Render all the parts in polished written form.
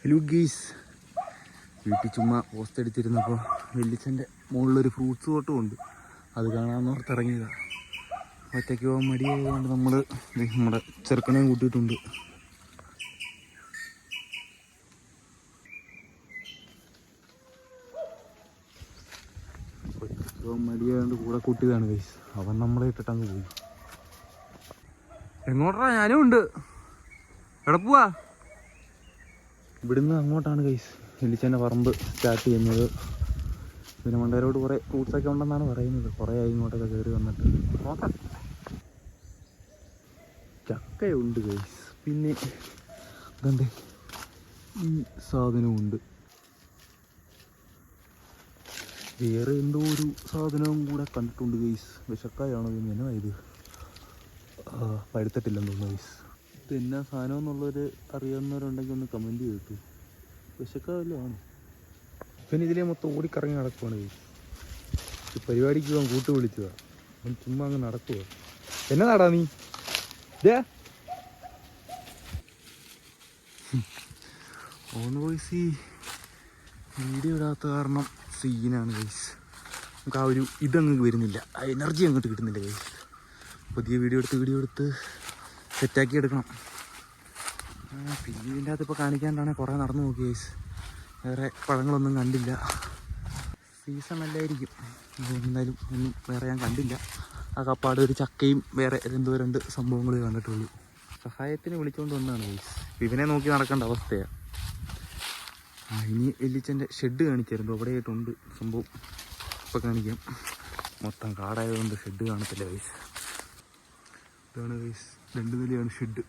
Hello ഗീസ്, വീട്ടിൽ ചുമ്മാ post അടിച്ചിരുന്നപ്പോൾ വെല്ലിച്ചൻ്റെ മുകളിലൊരു ഫ്രൂട്ട്സ് തോട്ടം ഉണ്ട്. അത് കാണാമെന്ന് ഓർത്തിറങ്ങിയതാണ്. ഒറ്റയ്ക്ക് പോകാൻ മടിയായതുകൊണ്ട് നമ്മൾ നമ്മുടെ ചെറുക്കനെയും കൂട്ടിയിട്ടുണ്ട്. ഒറ്റയ്ക്ക് പോകാൻ മടിയായതുകൊണ്ട് കൂടെ കൂട്ടിയതാണ് ഗൈസ്. അവൻ നമ്മളെ ഇട്ടിട്ടങ്ങ് പോയി. എങ്ങോട്ടാ? ഞാനും ഉണ്ട്. എവിടെ പോവാ? ഇവിടുന്ന് അങ്ങോട്ടാണ് ഗൈസ് വെല്ലിച്ചൻ്റെ പറമ്പ് സ്റ്റാർട്ട് ചെയ്യുന്നത്. പിന്നെ മണ്ടേരോട് കുറേ ഫ്രൂട്ട്സൊക്കെ ഉണ്ടെന്നാണ് പറയുന്നത്. കുറേ ആയി ഇങ്ങോട്ടൊക്കെ കയറി വന്നിട്ട്. നോക്കാം. ചക്കയുണ്ട് ഗൈസ്. പിന്നെ ഇതുണ്ട്, ഈ സാധനമുണ്ട്. വേറെ എന്തോ ഒരു സാധനവും കൂടെ കണ്ടിട്ടുണ്ട് ഗൈസ്. വിഷക്കായാണോ ഇത്? എന്നാ ഇത്? പഴുത്തിട്ടില്ലെന്ന് തോന്നുന്നു ഗൈസ്. ഇത് എന്നാ സാധനം എന്നുള്ളവർ അറിയാവുന്നവരുണ്ടെങ്കിൽ ഒന്ന് കമൻറ്റ് ചെയ്തിട്ടു. വിശക്കാവല്ലോ ആണ്. പിന്നെ ഇതിലെ മൊത്തം ഓടിക്കറങ്ങി നടക്കുവാണ് ഗൈസ്. ഈ പരിപാടിക്ക് പോകാൻ കൂട്ട് വിളിച്ചതാ. അവൻ ചുമ്മാ അങ്ങ് നടക്കുക. എന്നതാടാ നീ? ഓന്ന് ഗൈസ്, ഈ വീഡിയോ ഇടാത്ത കാരണം സീനാണ് ഗൈസ്. നമുക്ക് ആ ഒരു ഇതങ്ങ് വരുന്നില്ല, ആ എനർജി അങ്ങോട്ട് കിട്ടുന്നില്ല ഗൈസ്. പുതിയ വീഡിയോ എടുത്ത് സെറ്റാക്കി എടുക്കണം. പിന്നെ ഇതിൻ്റെ അകത്ത് ഇപ്പോൾ കാണിക്കാണ്ടാണെങ്കിൽ കുറേ നടന്നു നോക്കി ഗൈസ്. വേറെ പഴങ്ങളൊന്നും കണ്ടില്ല. സീസൺ അല്ലായിരിക്കും. എന്തായാലും ഒന്നും വേറെ ഞാൻ കണ്ടില്ല. ആ കപ്പാട് ഒരു ചക്കയും വേറെ എന്തോ 2 സംഭവങ്ങൾ കണ്ടിട്ടുള്ളൂ. സഹായത്തിന് വിളിച്ചുകൊണ്ട് വന്നതാണ് ഗൈസ്. ഇവനെ നോക്കി നടക്കേണ്ട അവസ്ഥയാണ്. ഇനി വെല്ലിച്ചൻ്റെ ഷെഡ് കാണിച്ചായിരുന്നു. അവിടെ ആയിട്ടുണ്ട് സംഭവം. ഇപ്പം കാണിക്കാം. മൊത്തം കാടായതുകൊണ്ട് ഷെഡ് കാണത്തില്ല ഗൈസ്. ഇതാണ് ഗൈസ് 2 നിലയാണ് ഷെഡ്.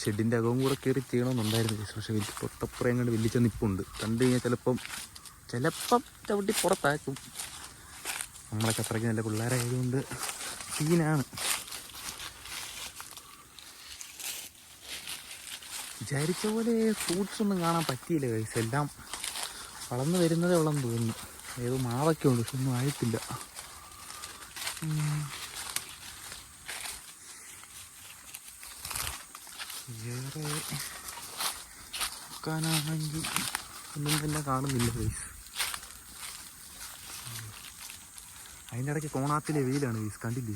ഷെഡിൻ്റെ അകവും കൂടെ കയറി ചെയ്യണമെന്നുണ്ടായിരുന്നു ഗൈസ്. പക്ഷേ വലിയ തൊട്ടപ്പുറം കണ്ട് വെല്ലിച്ച നിപ്പുണ്ട്. കണ്ടു കഴിഞ്ഞാൽ ചിലപ്പം ചവിട്ടി പുറത്താക്കും. നമ്മളൊക്കെ അത്രയ്ക്ക് നല്ല പിള്ളേരായതുകൊണ്ട് സീനാണ്. വിചാരിച്ച പോലെ ഫ്രൂട്ട്സ് ഒന്നും കാണാൻ പറ്റിയില്ല ഗൈസ്. എല്ലാം വളർന്നു വരുന്നതേ ഉള്ളെന്ന് തോന്നുന്നു. ഏതോ മാവൊക്കെ ഉണ്ട്, പക്ഷെ ഒന്നും ആയിട്ടില്ല. വേറെ നോക്കാനാണെങ്കിൽ ഒന്നും തന്നെ കാണുന്നില്ല ഗൈസ്. അതിൻ്റെ ഇടയ്ക്ക് കോണാത്തിലെ വെയിലാണ് ഗൈസ്, കണ്ടില്ലേ?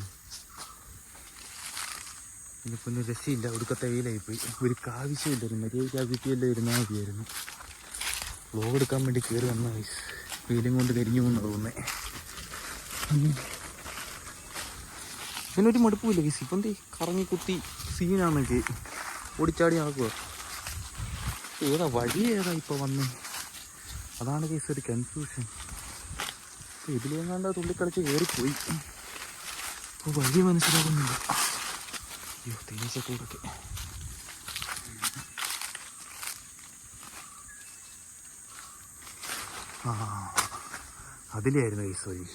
ഇതിപ്പോൾ ഒന്നും രക്ഷയില്ല. ഒടുക്കത്തെ വെയിലായിപ്പോയി. ഒരു ആവശ്യമില്ലായിരുന്നു. മര്യാദയ്ക്ക് ആ വീട്ടിലെല്ലാം ഇരുന്നാൽ മതിയായിരുന്നു. വ്ലോഗ് എടുക്കാൻ വേണ്ടി കയറി വന്ന ഗൈസ്. വെയിലും കൊണ്ട് കരിഞ്ഞു പോകുന്ന തോന്നുന്നത്. ഇതിനൊരു മടുപ്പില്ല ഗൈസ്. ഇപ്പം എന്തേ കറങ്ങി കുത്തി സീനാണെങ്കിൽ ഓടിച്ചാടി നടക്കുക. ഏതാ വഴി ഏതാ ഇപ്പോൾ വന്നേ? അതാണ് ഗൈസ് ഒരു കൺഫ്യൂഷൻ. ഇതിലെങ്ങാണ്ട് തുള്ളിക്കളിച്ച് കയറിപ്പോയി. ഇപ്പോൾ വഴി മനസ്സിലാകുന്നില്ല. അയ്യോ, തേനീച്ചക്കൂടൊക്കെ. അതിലായിരുന്നു ഗൈസ് വഴി.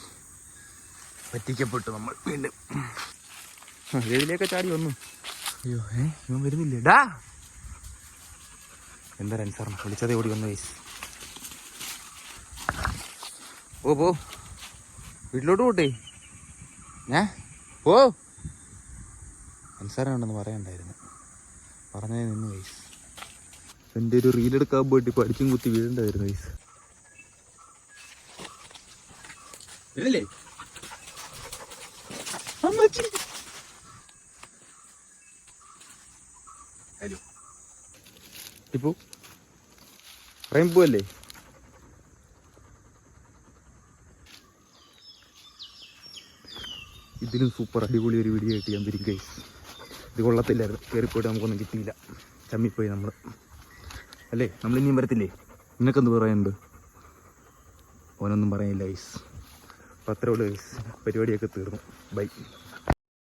പറ്റിക്കപ്പെട്ടു നമ്മൾ വീണ്ടും. ഇതിലേക്ക് ചാടി വന്നു. അയ്യോ, ഇവൻ വരുന്നില്ലേ? ഡാ, എന്താ അനുസരണം? വിളിച്ചതേ ഓടി വന്നു ഗൈസ്. പോ വീട്ടിലോട്ട് പോട്ടെ. പോ. അനുസരണം ഉണ്ടെന്ന് പറയണ്ടായിരുന്നു. പറഞ്ഞേ നിന്ന് ഗൈസ്. എൻ്റെ ഒരു റീലെടുക്കാൻ പോയിട്ട് ഇപ്പോൾ അടിച്ചും കുത്തി വീഴണ്ടായിരുന്നു ഗൈസ്. ഇല്ലേ ഹലോ, ഇപ്പോൾ പറയാൻ പോവല്ലേ? ഇതിലും സൂപ്പർ അടിപൊളി ഒരു വീഡിയോ ആയിട്ട് ഞാൻ വരും ഗൈസ്. ഇത് കൊള്ളത്തില്ലായിരുന്നു. കയറിപ്പോയിട്ട് നമുക്കൊന്നും കിട്ടിയില്ല. ചമ്മിപ്പോയി നമ്മൾ അല്ലേ? നമ്മളിനിയും വരത്തില്ലേ? നിനക്കെന്ത് പറയാനുണ്ട്? ഓനൊന്നും പറയാനില്ല ഗൈസ്. അപ്പോൾ അത്രേ ഉള്ളൂ ഗൈസ്. പരിപാടിയൊക്കെ തീർന്നു. ബൈ.